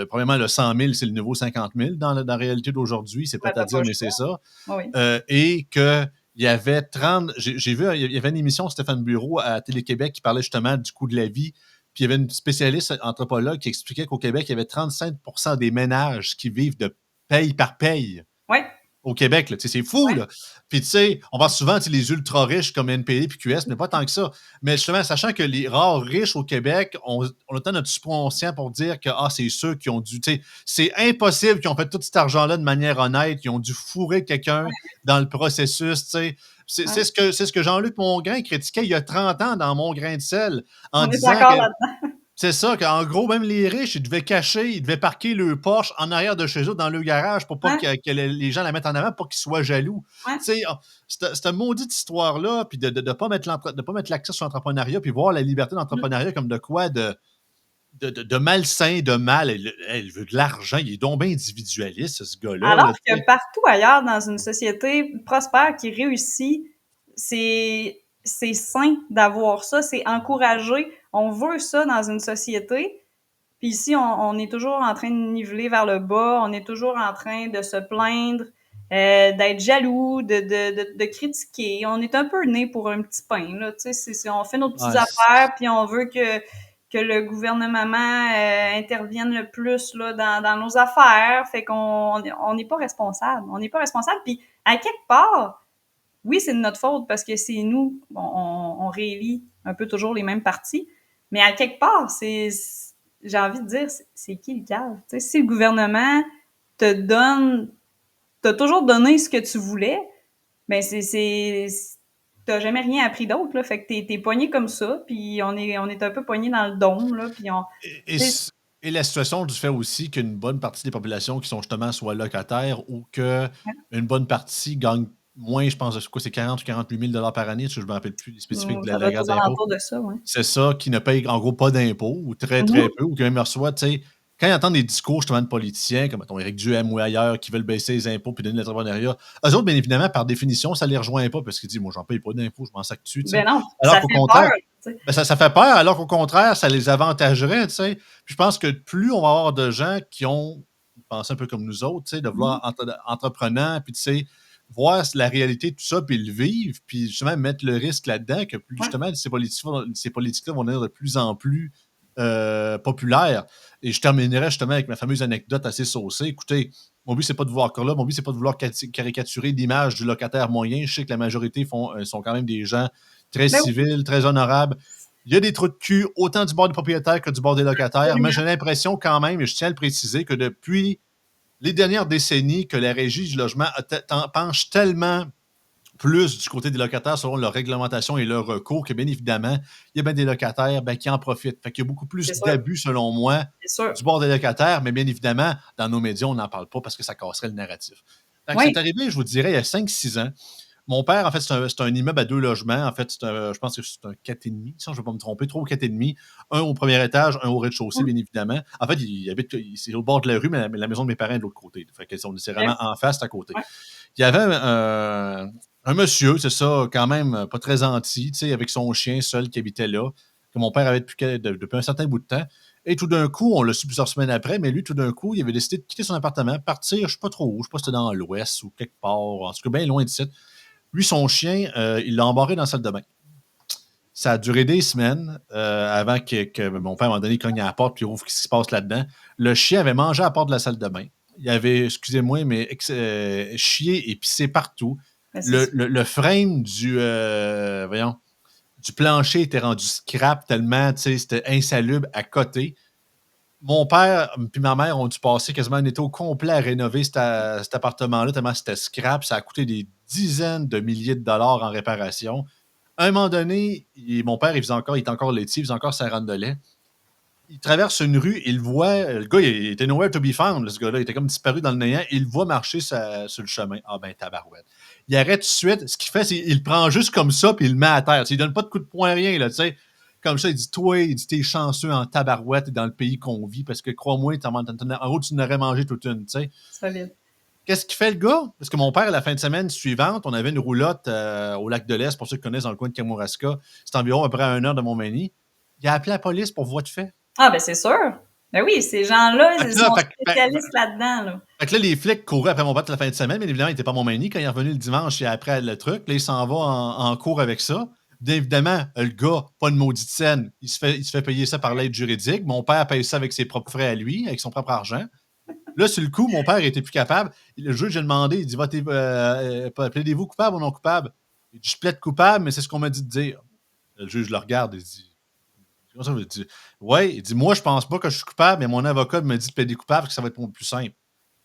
premièrement, le 100 000, c'est le nouveau 50 000 dans la réalité d'aujourd'hui. C'est Ben, plate à t'as pas dire, le mais choix. c'est ça. Oui, oui. Et que il y avait 30. J'ai vu, il y avait une émission, Stéphane Bureau, à Télé-Québec, qui parlait justement du coût de la vie. Puis il y avait une spécialiste anthropologue qui expliquait qu'au Québec, il y avait 35 des ménages qui vivent de paye par paye Oui, au Québec. Là, c'est fou. oui. Là. Puis, tu sais, on parle souvent les ultra riches comme NPD puis QS, mais pas tant que ça. Mais justement, sachant que les rares riches au Québec, on a tant notre subconscient pour dire que c'est ceux qui ont dû. Tu sais, c'est impossible qu'ils ont fait tout cet argent-là de manière honnête, qu'ils ont dû fourrer quelqu'un dans le processus. Tu sais. Ouais. C'est ce que Jean-Luc Mongrain critiquait il y a 30 ans dans Mon grain de sel, en On est disant encore que là-dedans. c'est ça, qu'en gros, même les riches, ils devaient parquer le Porsche en arrière de chez eux dans le garage pour pas Ouais, que les gens la mettent en avant pour qu'ils soient jaloux. ouais. Tu sais, cette maudite histoire-là, puis de pas mettre l'accent sur l'entrepreneuriat, puis voir la liberté Mm. d'entrepreneuriat comme de quoi de malsain, de mal. Elle veut de l'argent. Il est donc bien individualiste, ce gars-là. Alors Là, tu que sais. partout ailleurs dans une société prospère qui réussit, c'est sain d'avoir ça, c'est encouragé. On veut ça dans une société. Puis ici, on est toujours en train de niveler vers le bas, on est toujours en train de se plaindre, d'être jaloux, de critiquer. On est un peu né pour un petit pain, là. Tu sais, on fait nos petites Ouais, affaires, puis on veut que le gouvernement intervienne le plus là, dans nos affaires. Fait qu'on on n'est pas responsable. On n'est pas responsable. Puis à quelque part, oui, c'est de notre faute parce que c'est nous, on réélit un peu toujours les mêmes partis. Mais à quelque part, j'ai envie de dire, c'est qui le cave? Tu sais, si le gouvernement te donne, t'as toujours donné ce que tu voulais, ben t'as jamais rien appris d'autre, là. Fait que t'es pogné comme ça, puis on est un peu pogné dans le dôme, là, puis Et, et, tu sais, et la situation du fait aussi qu'une bonne partie des populations qui sont justement soit locataires ou qu'une bonne partie gagne moins, je pense, c'est 40 ou 48 000 par année, je ne me rappelle plus les spécifiques de ça la doit être garde aux d'impôt. alentours de ça, ouais. C'est ça, qui ne paye en gros pas d'impôts ou très, très Mhm. peu, ou qui même reçoit, tu sais, quand ils entendent des discours justement de politiciens, comme mettons Éric Duhem ou ailleurs, qui veulent baisser les impôts puis donner l'entrepreneuriat, eux autres, bien évidemment, par définition, ça ne les rejoint pas parce qu'ils disent, moi, j'en paye pas d'impôts, je m'en sac dessus, tu sais. Ben non, Alors ça qu'au fait peur, contraire, tu sais. ben, ça fait peur, alors qu'au contraire, ça les avantagerait, tu sais. Puis je pense que plus on va avoir de gens qui ont pensé un peu comme nous autres, tu sais, de vouloir Mhm. entreprenant, puis tu sais, voir la réalité de tout ça, puis le vivre, puis justement mettre le risque là-dedans, que plus Ouais. justement ces politiques-là vont devenir de plus en plus populaire. Et je terminerai justement avec ma fameuse anecdote assez saucée. Écoutez, mon but, c'est pas de vouloir encore là. Mon but, c'est pas de vouloir caricaturer l'image du locataire moyen. Je sais que la majorité sont quand même des gens très Ben oui, civils, très honorables. Il y a des trous de cul, autant du bord des propriétaires que du bord des locataires, mais absolument. j'ai l'impression quand même, et je tiens à le préciser, que depuis les dernières décennies, que la régie du logement penche tellement plus du côté des locataires selon leur réglementation et leur recours que, bien évidemment, il y a bien des locataires qui en profitent. Fait qu'il y a beaucoup C'est plus sûr, d'abus, selon moi, c'est sûr. du bord des locataires, mais bien évidemment, dans nos médias, on n'en parle pas parce que ça casserait le narratif. Fait que c'est Oui, arrivé, je vous dirais, il y a 5-6 ans. Mon père, en fait, c'est un immeuble à 2 logements. En fait, je pense que c'est un 4,5, si je ne vais pas me tromper, 3 ou 4,5. Un au premier étage, un au rez-de-chaussée, mmh, bien évidemment. En fait, c'est au bord de la rue, mais la maison de mes parents est de l'autre côté. Fait que c'est vraiment OK, en face, à côté. ouais. Il y avait un monsieur, c'est ça, quand même pas très gentil, tu sais, avec son chien seul qui habitait là, que mon père avait depuis un certain bout de temps. Et tout d'un coup, on l'a su plusieurs semaines après, mais lui, tout d'un coup, il avait décidé de quitter son appartement, partir, je ne sais pas trop où, je ne sais pas si c'était dans l'ouest ou quelque part, en tout cas bien loin d'ici. Lui, son chien, il l'a embarré dans la salle de bain. Ça a duré des semaines avant que mon père, à un moment donné, cogne à la porte et ouvre ce qui se passe là-dedans. Le chien avait mangé à la porte de la salle de bain. Il avait, excusez-moi, mais chié et pissé partout. Ben, c'est Le frame du plancher était rendu scrap tellement, c'était insalubre à côté. Mon père et ma mère ont dû passer quasiment un été au complet à rénover cet appartement-là, tellement c'était scrap. Ça a coûté des dizaines de milliers de dollars en réparation. À un moment donné, mon père, il était encore laitier, il faisait encore sa rente de lait. Il traverse une rue, il voit, le gars, il était nowhere to be found, là, ce gars-là. Il était comme disparu dans le néant. Il le voit marcher sur le chemin. Ah ben, tabarouette. Il arrête tout de suite. Ce qu'il fait, c'est qu'il le prend juste comme ça, puis il le met à terre. T'sais, il donne pas de coup de poing, rien, là, tu sais. Comme ça, il dit, toi, il dit, t'es chanceux en tabarouette dans le pays qu'on vit, parce que crois-moi, en gros, tu n'aurais mangé toute une, tu sais. solide. Qu'est-ce qu'il fait, le gars? Parce que mon père, la fin de semaine suivante, on avait une roulotte au lac de l'Est, pour ceux qui connaissent dans le coin de Kamouraska. C'est environ à peu près à 1 heure de Montmagny. Il a appelé la police pour voie de fait. Ah, ben c'est sûr. Ben oui, ces gens-là, Fait ils que là, sont spécialistes là-dedans, là. les flics couraient après mon père toute la fin de semaine. Bien évidemment, il n'était pas à Montmagny. Quand il est revenu le dimanche, il a après le truc. Là, il s'en va en cours avec ça. Bien évidemment, le gars, pas de maudite scène, il se fait payer ça par l'aide juridique. Mon père paye ça avec ses propres frais à lui, avec son propre argent. Là, sur le coup, mon père était plus capable. Le juge, j'ai demandé, il dit, plaidez-vous coupable ou non coupable? Il dit, je plaide coupable, mais c'est ce qu'on m'a dit de dire. Le juge le regarde et dit, comment ça veut dire? Ouais, il dit, moi, je pense pas que je suis coupable, mais mon avocat me dit de plaider coupable, parce que ça va être plus simple.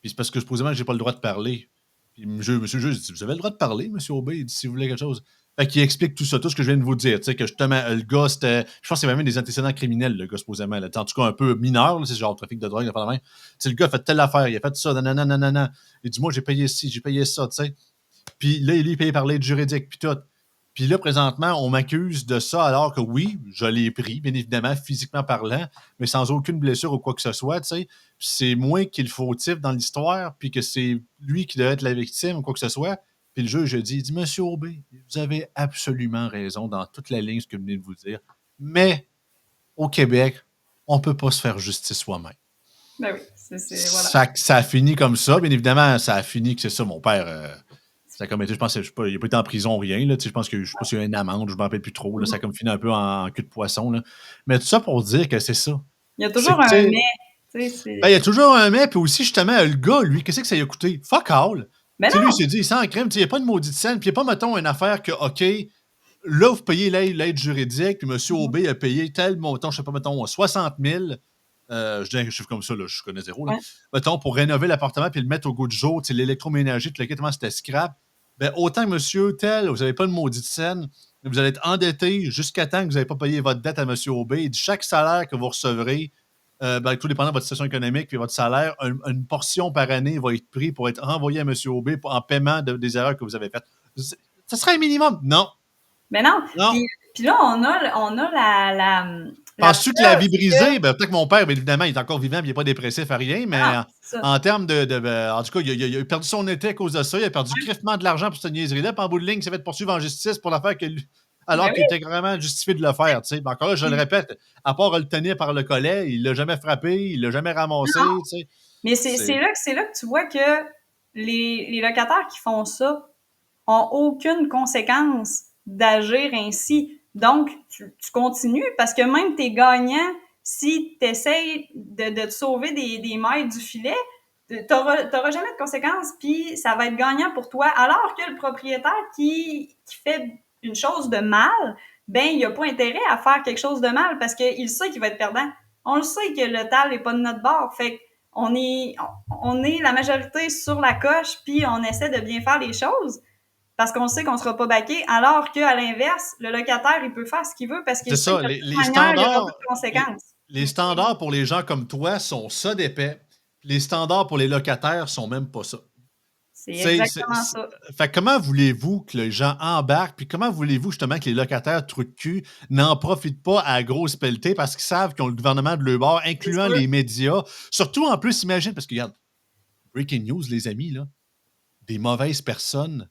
Puis c'est parce que supposément, j'ai pas le droit de parler. Puis monsieur le juge dit, vous avez le droit de parler, monsieur Aubé, il dit, si vous voulez quelque chose. Fait qu'il explique tout ça, tout ce que je viens de vous dire. Tu sais, que justement, le gars, c'était. Je pense qu'il y avait même des antécédents criminels, le gars, supposément. Là. En tout cas, un peu mineur, là, c'est genre trafic de drogue, la main. Tu sais, le gars a fait telle affaire, il a fait ça, nanana, nanana. Il dit, moi, j'ai payé ci, j'ai payé ça, tu sais. Puis là, il est payé par l'aide juridique, puis tout. Puis là, présentement, on m'accuse de ça alors que oui, je l'ai pris, bien évidemment, physiquement parlant, mais sans aucune blessure ou quoi que ce soit, tu sais. C'est moi qui est le fautif dans l'histoire, puis que c'est lui qui devait être la victime ou quoi que ce soit. Puis le juge, il dit, Monsieur Aubé, vous avez absolument raison dans toute la ligne, ce que vous venez de vous dire. Mais au Québec, on ne peut pas se faire justice soi-même. Ben oui, voilà. Ça a fini comme ça. Bien évidemment, ça a fini que c'est ça. Mon père, ça a comme été, je pense, il n'a pas été en prison, rien. Là, je pense que je sais pas s'il y a une amende, je ne me rappelle plus trop. Là, ça a comme fini un peu en cul de poisson. Là. Mais tout ça pour dire que c'est ça. Il y a C'est toujours que, tu un sais, mais, tu sais, ben, il y c'est... a toujours un mais, puis aussi, justement, le gars, lui, qu'est-ce que ça lui a coûté? Fuck all. Mais Tu sais, lui, il non! s'est dit, sans crème, il n'y a pas de maudite scène, puis il n'y a pas, mettons, une affaire que, OK, là, vous payez l'aide juridique, puis M. Mhm. Aubé a payé tel montant, je sais pas, mettons, 60 000. Je dis un chiffre comme ça, là, je connais zéro. Là. Ouais. Mettons, pour rénover l'appartement puis le mettre au goût du jour, l'électroménager, tout le kit, tellement c'était scrap. Ben, autant que monsieur tel, vous n'avez pas de maudite scène, vous allez être endetté jusqu'à temps que vous n'avez pas payé votre dette à M. Aubé. Chaque salaire que vous recevrez, tout dépendant de votre situation économique et votre salaire, une portion par année va être prise pour être renvoyée à M. Aubé en paiement des erreurs que vous avez faites. Ça serait un minimum. Non. Mais non! Non. Puis là, on a la Penses-tu que la preuve vie que... brisée, ben, peut-être que mon père, bien évidemment, il est encore vivant, puis il n'est pas dépressif à rien, Ah mais non, c'est ça. en termes en tout cas, il a perdu son été à cause de ça, il a perdu griffement de l'argent pour cette niaiserie-là, puis en bout de ligne, il s'est fait poursuivre en justice pour l'affaire Ben alors qu'il oui! était vraiment justifié de le faire. Tu sais. Ben, encore là, je le Puis, répète, à part le tenir par le collet, il l'a jamais frappé, il l'a jamais non, ramassé. Tu sais. mais C'est c'est là que tu vois que les locataires qui font ça ont aucune conséquence d'agir ainsi. Donc, tu continues parce que même tes gagnants, Si tu essaies de te sauver des mailles du filet, t'auras jamais de conséquences, puis ça va être gagnant pour toi. Alors que le propriétaire qui fait une chose de mal, ben il a pas intérêt à faire quelque chose de mal parce qu'il sait qu'il va être perdant. On le sait que le tal est pas de notre bord, fait on est la majorité sur la coche, puis on essaie de bien faire les choses parce qu'on sait qu'on sera pas baqué, alors qu'à l'inverse, le locataire, il peut faire ce qu'il veut parce qu'il C'est sait que ça, de les, toute les manière, il y aura pas standards, de les, conséquences. les standards pour les gens comme toi sont ça d'épais. Les standards pour les locataires sont même pas ça. C'est exactement ça. Fait que comment voulez-vous que les gens embarquent, puis comment voulez-vous justement que les locataires trous de cul n'en profitent pas à grosse pelletée parce qu'ils savent qu'ils ont le gouvernement de leur bord, C'est incluant sûr. les médias. Surtout en plus, imagine, parce que regarde, breaking news, les amis, là, des mauvaises personnes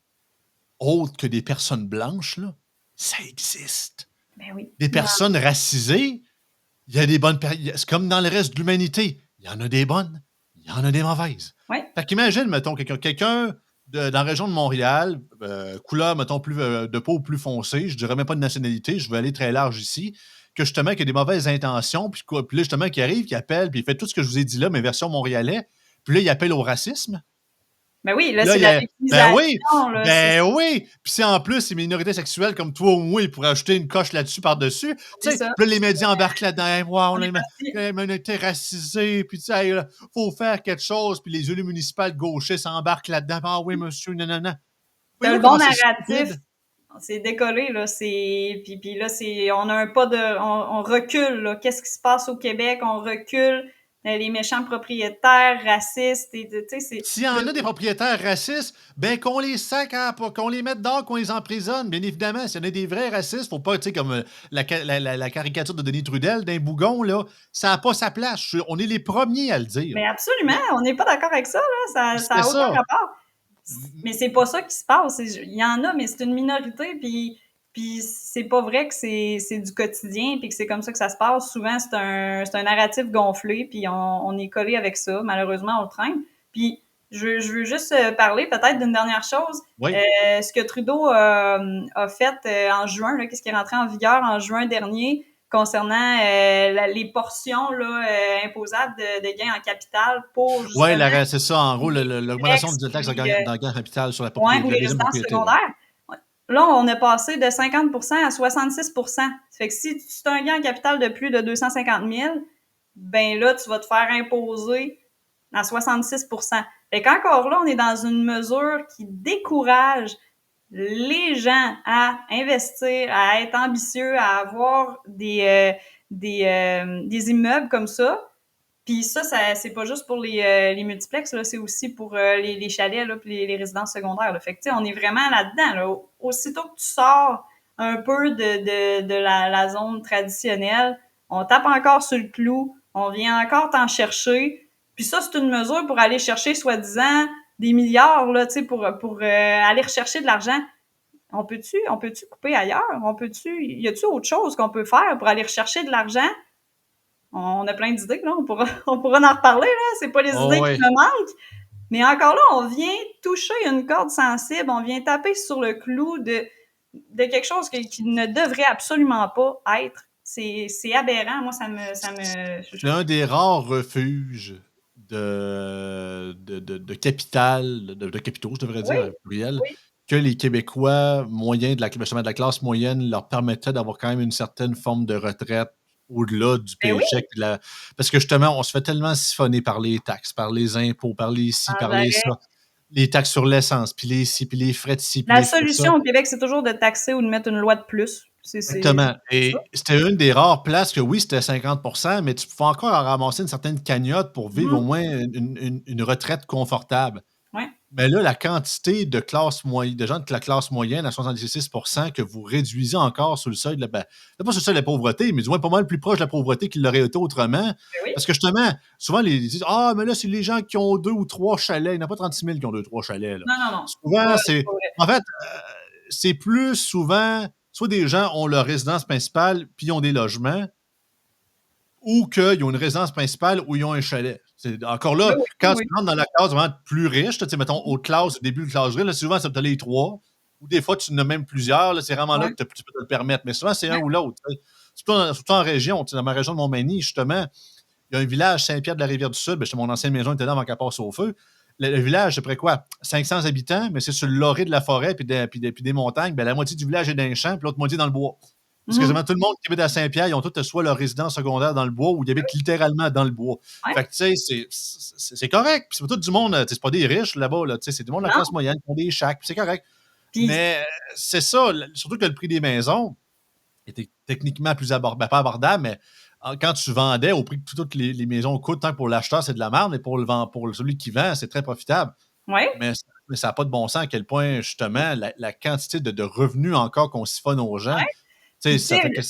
autres que des personnes blanches, là, ça existe. Ben oui. Des personnes racisées, il y a des bonnes personnes. C'est comme dans le reste de l'humanité. Il y en a des bonnes, il y en a des mauvaises. Ouais. Fait qu'imagine, mettons, quelqu'un dans la région de Montréal, couleur, mettons, de peau plus foncée, je dirais même pas de nationalité, je vais aller très large ici, que justement, qui a des mauvaises intentions, puis là, justement, qui arrive, qui appelle, puis il fait tout ce que je vous ai dit là, mais version montréalais, puis là, il appelle au racisme. Ben oui, là, Là, c'est il y la a, victimisation. Là, ben oui. Puis si en plus, c'est minorité sexuelle comme toi ou moi, ils pourraient ajouter une coche là-dessus par-dessus. Tu c'est sais, ça. puis là, les médias embarquent là-dedans. Hey, wow, On on est a parti. une minorité racisée. Puis tu sais, hey, là, faut faire quelque chose. Puis les élus municipaux gauchistes embarquent là-dedans. Ah oui, monsieur, non, non, non. T'as le Voyez-vous bon comment c'est narratif. stupide? C'est décollé, là. Puis là, on a un pas de. On recule, là. Qu'est-ce qui se passe au Québec? On recule. Les méchants propriétaires, racistes, tu sais, c'est. S'il y en a des propriétaires racistes, ben qu'on les sac, qu'on les mette dehors, qu'on les emprisonne. Bien évidemment, s'il y en a des vrais racistes, faut pas, tu sais, comme la caricature de Denis Trudel d'un bougon, là, ça n'a pas sa place. On est les premiers à le dire. Mais absolument, Mais on n'est pas d'accord avec ça, là. Ça c'est a aucun ça. rapport. Mais c'est pas ça qui se passe. Il y en a, mais c'est une minorité, puis c'est pas vrai que c'est du quotidien, puis que c'est comme ça que ça se passe. Souvent, c'est un narratif gonflé, puis on est collé avec ça. Malheureusement, on le traîne. Puis je veux juste parler peut-être d'une dernière chose. Oui. Ce que Trudeau a fait en juin, là, qu'est-ce qui est rentré en vigueur en juin dernier concernant les portions là, imposables de gains en capital pour Oui, justement c'est ça. En gros, l'augmentation de la taxe puis, dans le gain capital sur ouais, ou la les deuxième résidences propriété. Là. secondaires. Là, on est passé de 50 à 66 Ça fait que si tu as un gain en capital de plus de 250 000, ben là, tu vas te faire imposer à 66 Fait qu'encore là, on est dans une mesure qui décourage les gens à investir, à être ambitieux, à avoir des immeubles comme ça. Puis ça c'est pas juste pour les multiplex, là, c'est aussi pour les chalets, là, puis les résidences secondaires. Là. Fait que, tu sais, on est vraiment là-dedans. Là. Aussitôt que tu sors un peu de la zone traditionnelle, on tape encore sur le clou, on vient encore t'en chercher. Puis ça, c'est une mesure pour aller chercher, soi-disant, des milliards, là, tu sais, pour aller rechercher de l'argent. On peut-tu couper ailleurs? Y a-tu autre chose qu'on peut faire pour aller rechercher de l'argent? On a plein d'idées, là. On pourra en reparler, là. C'est pas les Oh, idées oui. qui me manquent. Mais encore là, on vient toucher une corde sensible, on vient taper sur le clou de quelque chose qui ne devrait absolument pas être. C'est aberrant. Moi, C'est un des rares refuges de capital, de capitaux, je devrais Oui, dire, pluriel, oui. que les Québécois moyens, justement de la classe moyenne, leur permettaient d'avoir quand même une certaine forme de retraite au-delà du Ben oui, paycheck. Parce que justement, on se fait tellement siphonner par les taxes, par les impôts, par les ci, sans par les arrêt. ça, les taxes sur l'essence, puis les ci, puis les frais de ci, puis La les frais de ça. solution au Québec, c'est toujours de taxer ou de mettre une loi de plus. C'est Exactement. ça. Et c'était une des rares places que oui, c'était 50 mais tu pouvais encore en ramasser une certaine cagnotte pour vivre au Mhm. moins une retraite confortable. Ouais. Mais là, la quantité de de gens de la classe moyenne à 66 que vous réduisez encore sur le seuil de la, pas sur le seuil de la pauvreté, mais du moins pas mal plus proche de la pauvreté qu'il l'aurait été autrement. Ben oui. Parce que justement, souvent, ils disent ah, mais là, c'est les gens qui ont 2 ou 3 chalets. Il n'y en a pas 36 000 qui ont 2 ou 3 chalets. Là. Non, non, non. Souvent, C'est pas vrai. en fait, c'est plus souvent, soit des gens ont leur résidence principale puis ils ont des logements, ou qu'ils ont une résidence principale ou ils ont un chalet. Encore Oui, là, oui, quand oui. tu rentres dans la classe vraiment plus riche, tu sais, mettons haute classe, début de classe riche, là, souvent, ça peut aller les trois. Ou des fois, tu en as même plusieurs. C'est vraiment là Ouais. que tu peux te le permettre. Mais souvent, c'est un Ouais. ou l'autre. Tu sais. surtout en région. Dans ma région de Montmagny, justement, il y a un village, Saint-Pierre-de-la-Rivière-du-Sud. Ben, mon ancienne maison était là avant qu'elle passe au feu. Le village, c'est près quoi? 500 habitants, mais c'est sur le loré de la forêt puis des montagnes. Ben, la moitié du village est dans les champs, puis l'autre moitié dans le bois. Parce que Mhm. quasiment tout le monde qui habite à Saint-Pierre, ils ont tous soit leur résidence secondaire dans le bois ou ils habitent littéralement dans le bois. Ouais. Fait que, tu sais, c'est correct. Puis c'est pas tout du monde, c'est pas des riches là-bas, là, c'est du monde de la Non. classe moyenne qui ont des shacks, puis c'est correct. Puis, Mais c'est ça, surtout que le prix des maisons était techniquement plus abordable, ben, pas abordable, mais quand tu vendais au prix que toutes les maisons coûtent, tant pour l'acheteur, c'est de la merde, mais pour celui qui vend, c'est très profitable. ouais. Mais ça n'a pas de bon sens à quel point, justement, la quantité de revenus encore qu'on siphonne aux gens, tu sais, Puis, tu ça sais, fait que.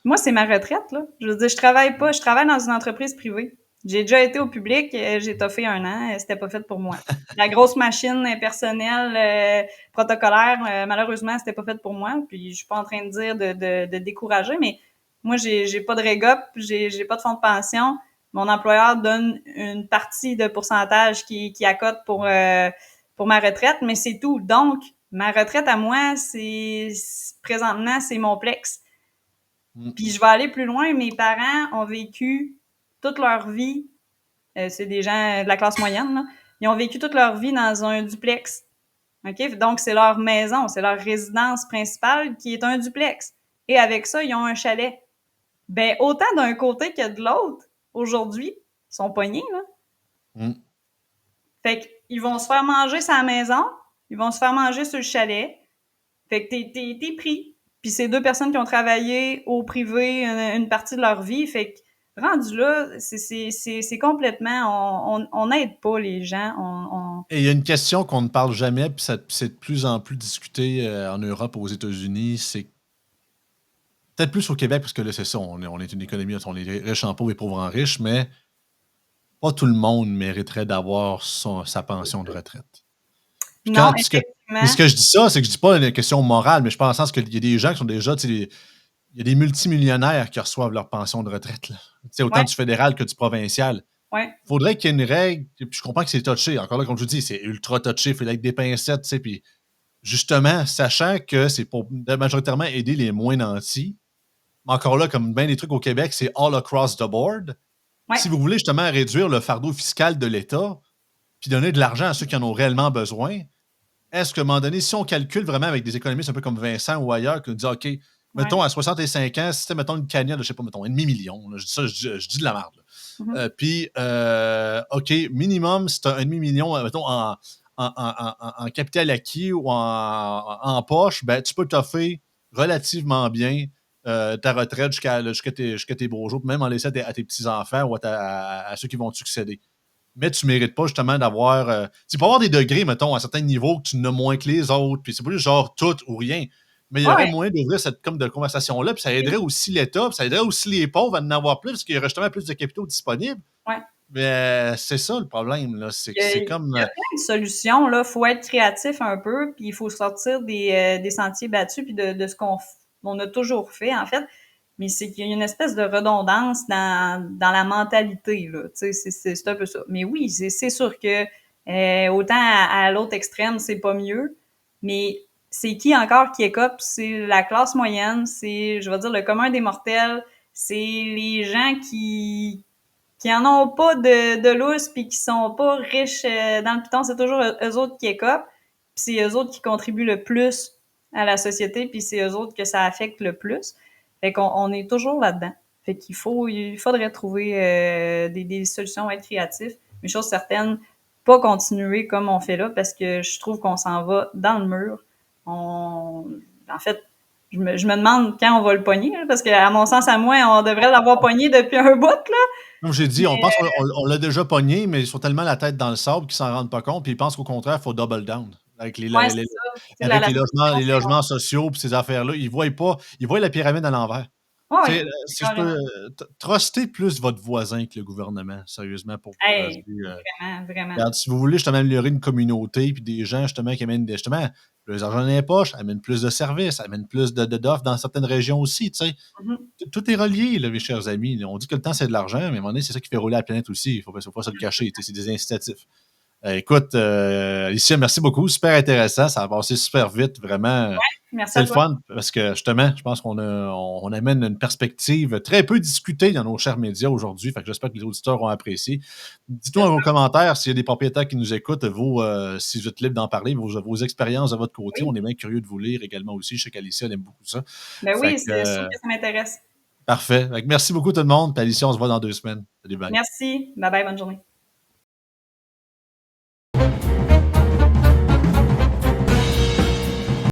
moi, c'est ma retraite, là. Je veux dire, je travaille pas. Je travaille dans une entreprise privée. J'ai déjà été au public. J'ai toffé 1 an. C'était pas fait pour moi. La grosse machine personnelle, protocolaire, malheureusement, c'était pas fait pour moi. Puis, je suis pas en train de dire de décourager, mais moi, j'ai pas de régop, j'ai pas de fonds de pension. Mon employeur donne une partie de pourcentage qui accote pour ma retraite, mais c'est tout. Donc, ma retraite à moi, présentement, c'est mon plex. Mm. Puis je vais aller plus loin. Mes parents ont vécu toute leur vie, c'est des gens de la classe moyenne, là. Ils ont vécu toute leur vie dans un duplex. OK? Donc, c'est leur maison, c'est leur résidence principale qui est un duplex. Et avec ça, ils ont un chalet. Ben, autant d'un côté que de l'autre, aujourd'hui, ils sont pognés, là. Mm. Fait qu'ils vont se faire manger sa maison, ils vont se faire manger sur le chalet. Fait que t'es pris. Puis c'est 2 personnes qui ont travaillé au privé une partie de leur vie. Fait que rendu là, c'est complètement... On n'aide pas les gens. Et il y a une question qu'on ne parle jamais, puis c'est de plus en plus discuté en Europe, aux États-Unis, c'est peut-être plus au Québec, parce que là, c'est ça, on est une économie, on est riche en pauvres et pauvres en riches, mais pas tout le monde mériterait d'avoir sa pension de retraite. Puis Non, mais effectivement. ce que je dis ça, c'est que je dis pas une question morale, mais je pense en sens qu'il y a des gens qui sont déjà, il y a des multimillionnaires qui reçoivent leur pension de retraite, là. Autant Ouais, du fédéral que du provincial. ouais, Il faudrait qu'il y ait une règle, puis je comprends que c'est touché. Encore là, comme je vous dis, c'est ultra touché, il faut avec des pincettes, puis justement, sachant que c'est pour majoritairement aider les moins nantis, mais encore là, comme bien des trucs au Québec, c'est all across the board. ouais, Si vous voulez justement réduire le fardeau fiscal de l'État, puis donner de l'argent à ceux qui en ont réellement besoin, est-ce qu'à un moment donné, si on calcule vraiment avec des économistes un peu comme Vincent ou ailleurs, qui nous dit, OK, ouais. mettons à 65 ans, si c'était, mettons, une cagnotte de, je sais pas, mettons, un demi-million, là, je dis ça, je dis de la merde. Mhm. Puis, OK, minimum, c'est un demi-million, mettons, en capital acquis ou en poche, ben, tu peux t'offrir relativement bien ta retraite jusqu'à tes beaux jours, même en laisser à tes petits-enfants ou à ceux qui vont te succéder. Mais tu ne mérites pas justement d'avoir. Tu peux avoir des degrés, mettons, à certains niveaux que tu n'as moins que les autres, puis c'est pas juste genre tout ou rien. Mais il y aurait Ouais, moyen d'ouvrir cette comme de conversation-là, puis ça aiderait aussi l'État, puis ça aiderait aussi les pauvres à en avoir plus, parce qu'il y aurait justement plus de capitaux disponibles. ouais. Mais c'est ça le problème, là. C'est que c'est Il comme. y a plein de solutions, là. Faut être créatif un peu, puis il faut sortir des sentiers battus, puis de ce on a toujours fait, en fait. Mais c'est qu'il y a une espèce de redondance dans la mentalité, là. Tu sais, c'est un peu ça. Mais oui, c'est sûr que autant à l'autre extrême, c'est pas mieux. Mais c'est qui encore qui écope? C'est la classe moyenne, c'est, je vais dire, le commun des mortels. C'est les gens qui en ont pas de lousse puis qui sont pas riches dans le piton, c'est toujours eux autres qui écopent, puis c'est eux autres qui contribuent le plus à la société, puis c'est eux autres que ça affecte le plus. Fait qu'on est toujours là-dedans. Fait il faudrait trouver des solutions, être créatifs, mais chose certaine, pas continuer comme on fait là, parce que je trouve qu'on s'en va dans le mur. En fait, je me demande quand on va le pogner, là, parce qu'à mon sens, à moi, on devrait l'avoir pogné depuis un bout, là. Comme j'ai dit, on pense qu'on l'a déjà pogné, mais ils sont tellement la tête dans le sable qu'ils s'en rendent pas compte, puis ils pensent qu'au contraire, il faut double down. Avec Ouais, c'est ça. C'est avec la solution, les logements sociaux puis ces affaires-là. Ils voient la pyramide à l'envers. ouais, Tu ouais, sais, si je carrément. peux, truster plus votre voisin que le gouvernement, sérieusement, pour vous. Hey, vraiment, vraiment. Regarde, si vous voulez justement améliorer une communauté, puis des gens justement qui amènent justement plus d'argent dans les poches, amènent plus de services, amènent plus d'offres dans certaines régions aussi, tu sais. Mhm. Tout est relié, là, mes chers amis. On dit que le temps, c'est de l'argent, mais à un moment donné, c'est ça qui fait rouler la planète aussi. Il faut pas se le cacher. Tu sais, c'est des incitatifs. Écoute, Alicia, merci beaucoup. Super intéressant. Ça a passé super vite, vraiment. Merci C'est à le toi. fun parce que justement, je pense on amène une perspective très peu discutée dans nos chers médias aujourd'hui. Fait que j'espère que les auditeurs ont apprécié. Dites-nous dans vos J'espère. commentaires s'il y a des propriétaires qui nous écoutent, si vous êtes libre d'en parler, vos expériences de votre côté. On Oui. est bien curieux de vous lire également aussi. Je sais qu'Alicia elle aime beaucoup ça. Ben Fait oui, que, c'est sûr que ça m'intéresse. parfait. Fait que merci beaucoup tout le monde. Puis Alicia, on se voit dans 2 semaines. Salut, bye. Merci. Bye bye, bonne journée.